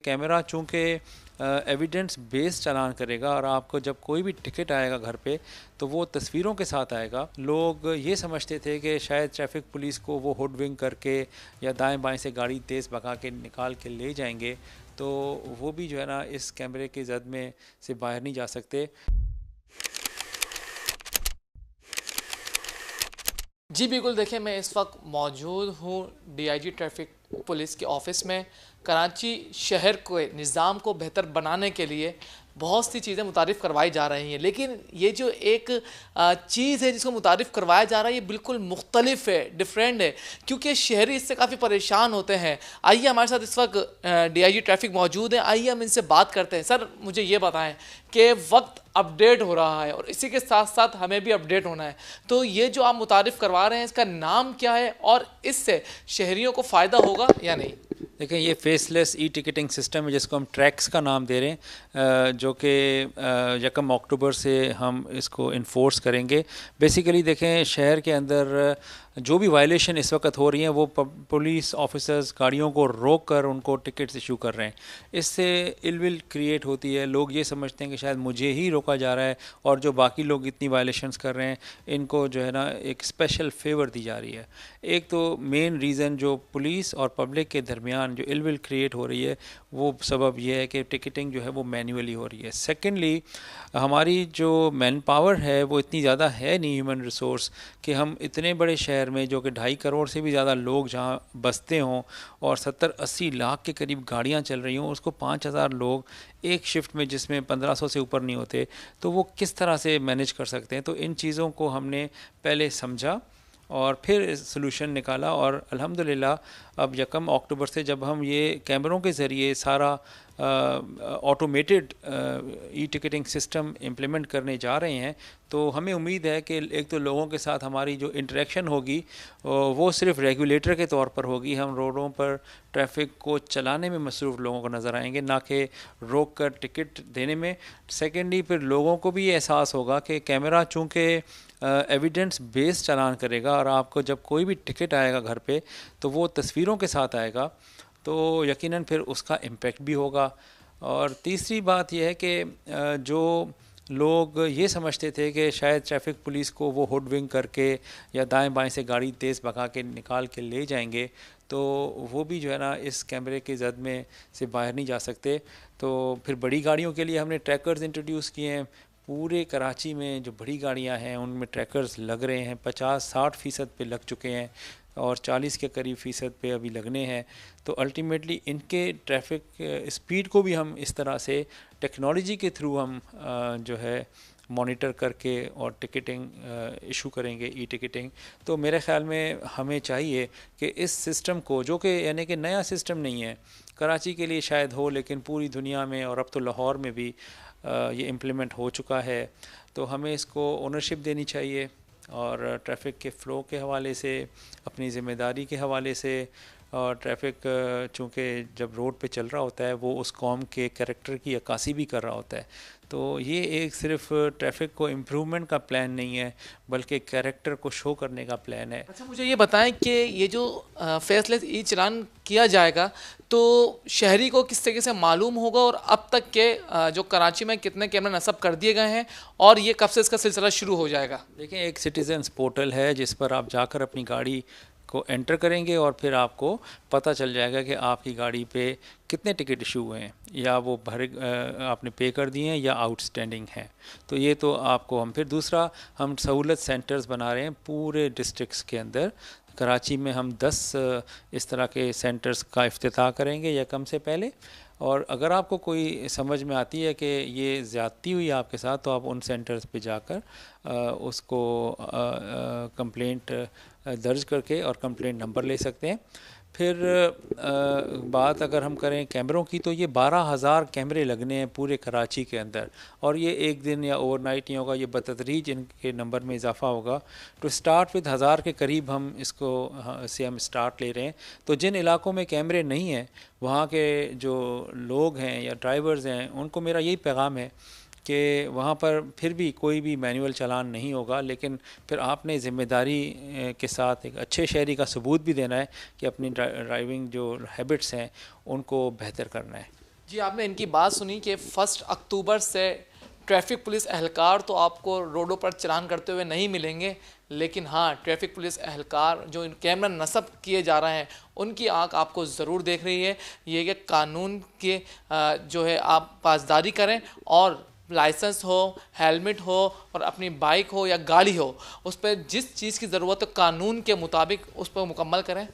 Camera चूँकि evidence based चालान करेगा और आपको जब कोई भी टिकट आएगा घर पे तो वो तस्वीरों के साथ आएगा। लोग ये समझते थे कि शायद ट्रैफिक पुलिस को वो हुडविंग करके या दाएं बाएं से गाड़ी तेज़ भगा के निकाल के ले जाएंगे, तो वो भी जो है ना इस कैमरे की जद में से बाहर नहीं जा सकते। जी बिल्कुल, देखिए मैं इस वक्त मौजूद हूँ डीआईजी ट्रैफिक पुलिस के ऑफिस में। कराची शहर के निज़ाम को बेहतर बनाने के लिए बहुत सी चीज़ें मुतारिफ़ करवाई जा रही हैं, लेकिन ये जो एक चीज़ है जिसको मुतारिफ़ करवाया जा रहा है ये बिल्कुल मुख्तलिफ है, डिफरेंट है, क्योंकि शहरी इससे काफ़ी परेशान होते हैं। आइए हमारे साथ इस वक्त डीआईजी ट्रैफिक मौजूद हैं, आइए हम इनसे बात करते हैं। सर मुझे ये बताएं कि वक्त अपडेट हो रहा है और इसी के साथ साथ हमें भी अपडेट होना है, तो ये जो आप मुतारिफ़ करवा रहे हैं इसका नाम क्या है और इससे शहरियों को फ़ायदा होगा या नहीं? देखें, ये फेसलेस ई टिकटिंग सिस्टम है जिसको हम ट्रैक्स का नाम दे रहे हैं, जो कि 1 अक्टूबर से हम इसको इन्फोर्स करेंगे। बेसिकली देखें, शहर के अंदर जो भी वायलेशन इस वक्त हो रही हैं वो पुलिस ऑफिसर्स गाड़ियों को रोक कर उनको टिकट्स इशू कर रहे हैं। इससे इलविल क्रिएट होती है। लोग ये समझते हैं कि शायद मुझे ही रोका जा रहा है और जो बाकी लोग इतनी वायलेशंस कर रहे हैं इनको जो है ना एक स्पेशल फेवर दी जा रही है। एक तो मेन रीज़न जो पुलिस और पब्लिक के दरमियान जो इलविल क्रिएट हो रही है वो सबब यह है कि टिकटिंग जो है वो मैन्युअली हो रही है। सेकेंडली, हमारी जो मैन पावर है वो इतनी ज़्यादा है नहीं, ह्यूमन रिसोर्स, कि हम इतने बड़े शहर में जो कि 2.5 करोड़ से भी ज़्यादा लोग जहाँ बसते हों और 70-80 लाख के करीब गाड़ियाँ चल रही हों, उसको 5,000 लोग एक शिफ्ट में जिसमें 1500 से ऊपर नहीं होते, तो वो किस तरह से मैनेज कर सकते हैं। तो इन चीज़ों को हमने पहले समझा और फिर सलूशन निकाला और अल्हम्दुलिल्लाह अब 1 अक्टूबर से जब हम ये कैमरों के ज़रिए सारा automated e ticketing system implement करने जा रहे हैं, तो हमें उम्मीद है कि एक तो लोगों के साथ हमारी जो इंटरेक्शन होगी वो सिर्फ रेगुलेटर के तौर पर होगी। हम रोडों पर ट्रैफिक को चलाने में मसरूफ़ लोगों को नज़र आएंगे, ना कि रोक कर टिकट देने में। सेकेंडली, फिर लोगों को भी ये एहसास होगा कि कैमरा चूँकि एविडेंस बेस्ड चालान करेगा और आपको जब कोई भी टिकट आएगा घर पे तो वो तस्वीरों के साथ आएगा, तो यकीनन फिर उसका इम्पेक्ट भी होगा। और तीसरी बात यह है कि जो लोग ये समझते थे कि शायद ट्रैफिक पुलिस को वो हुडविंग करके या दाएं बाएं से गाड़ी तेज़ भगा के निकाल के ले जाएंगे, तो वो भी जो है ना इस कैमरे के जद में से बाहर नहीं जा सकते। तो फिर बड़ी गाड़ियों के लिए हमने ट्रैकर्स इंट्रोड्यूस किए हैं। पूरे कराची में जो बड़ी गाड़ियां हैं उनमें ट्रैकर्स लग रहे हैं, 50-60% पे लग चुके हैं और 40 के करीब फ़ीसद पे अभी लगने हैं। तो अल्टीमेटली इनके ट्रैफिक स्पीड को भी हम इस तरह से टेक्नोलॉजी के थ्रू हम जो है मॉनिटर करके और टिकटिंग इशू करेंगे, ई टिकटिंग। तो मेरे ख़्याल में हमें चाहिए कि इस सिस्टम को, जो कि यानी कि नया सिस्टम नहीं है, कराची के लिए शायद हो लेकिन पूरी दुनिया में और अब तो लाहौर में भी ये इम्प्लीमेंट हो चुका है, तो हमें इसको ओनरशिप देनी चाहिए और ट्रैफिक के फ़्लो के हवाले से, अपनी ज़िम्मेदारी के हवाले से। और ट्रैफिक चूँकि जब रोड पे चल रहा होता है वो उस कौम के कैरेक्टर की अक्कासी भी कर रहा होता है, तो ये एक सिर्फ ट्रैफिक को इम्प्रूवमेंट का प्लान नहीं है बल्कि कैरेक्टर को शो करने का प्लान है। अच्छा, मुझे ये बताएं कि ये जो फेसलेस ई चालान किया जाएगा तो शहरी को किस तरीके से मालूम होगा और अब तक के जो कराची में कितने कैमरे नस्ब कर दिए गए हैं और ये कब से इसका सिलसिला शुरू हो जाएगा? देखिए, एक सिटीजन्स पोर्टल है जिस पर आप जाकर अपनी गाड़ी को एंटर करेंगे और फिर आपको पता चल जाएगा कि आपकी गाड़ी पे कितने टिकट इशू हुए हैं, या वो आपने पे कर दिए हैं या आउटस्टैंडिंग हैं। तो ये तो आपको हम फिर दूसरा हम सहूलत सेंटर्स बना रहे हैं पूरे डिस्ट्रिक्ट्स के अंदर। कराची में हम 10 इस तरह के सेंटर्स का इफ्तिताह करेंगे या कम से पहले। और अगर आपको कोई समझ में आती है कि ये ज़्यादती हुई आपके साथ, तो आप उन सेंटर्स पे जाकर उसको कंप्लेंट दर्ज करके और कंप्लेंट नंबर ले सकते हैं। फिर बात अगर हम करें कैमरों की, तो ये 12,000 कैमरे लगने हैं पूरे कराची के अंदर, और ये एक दिन या ओवरनाइट नहीं होगा, ये बतदरीज इनके नंबर में इजाफा होगा। तो स्टार्ट विद 1000 के करीब हम इसको से हम स्टार्ट ले रहे हैं। तो जिन इलाकों में कैमरे नहीं हैं वहाँ के जो लोग हैं या ड्राइवर्स हैं उनको मेरा यही पैगाम है कि वहाँ पर फिर भी कोई भी मैनुअल चालान नहीं होगा, लेकिन फिर आपने ज़िम्मेदारी के साथ एक अच्छे शहरी का सबूत भी देना है कि अपनी ड्राइविंग जो हैबिट्स हैं उनको बेहतर करना है। जी, आपने इनकी बात सुनी कि 1 अक्टूबर से ट्रैफिक पुलिस एहलकार तो आपको रोडों पर चलान करते हुए नहीं मिलेंगे, लेकिन हाँ, ट्रैफिक पुलिस एहलकार जो इन कैमरा नस्ब किए जा रहे हैं उनकी आंख आपको ज़रूर देख रही है। ये कि कानून के जो है आप पासदारी करें और लाइसेंस हो, हेलमेट हो और अपनी बाइक हो या गाड़ी हो, उस पर जिस चीज़ की ज़रूरत हो कानून के मुताबिक उस पर मुकम्मल करें।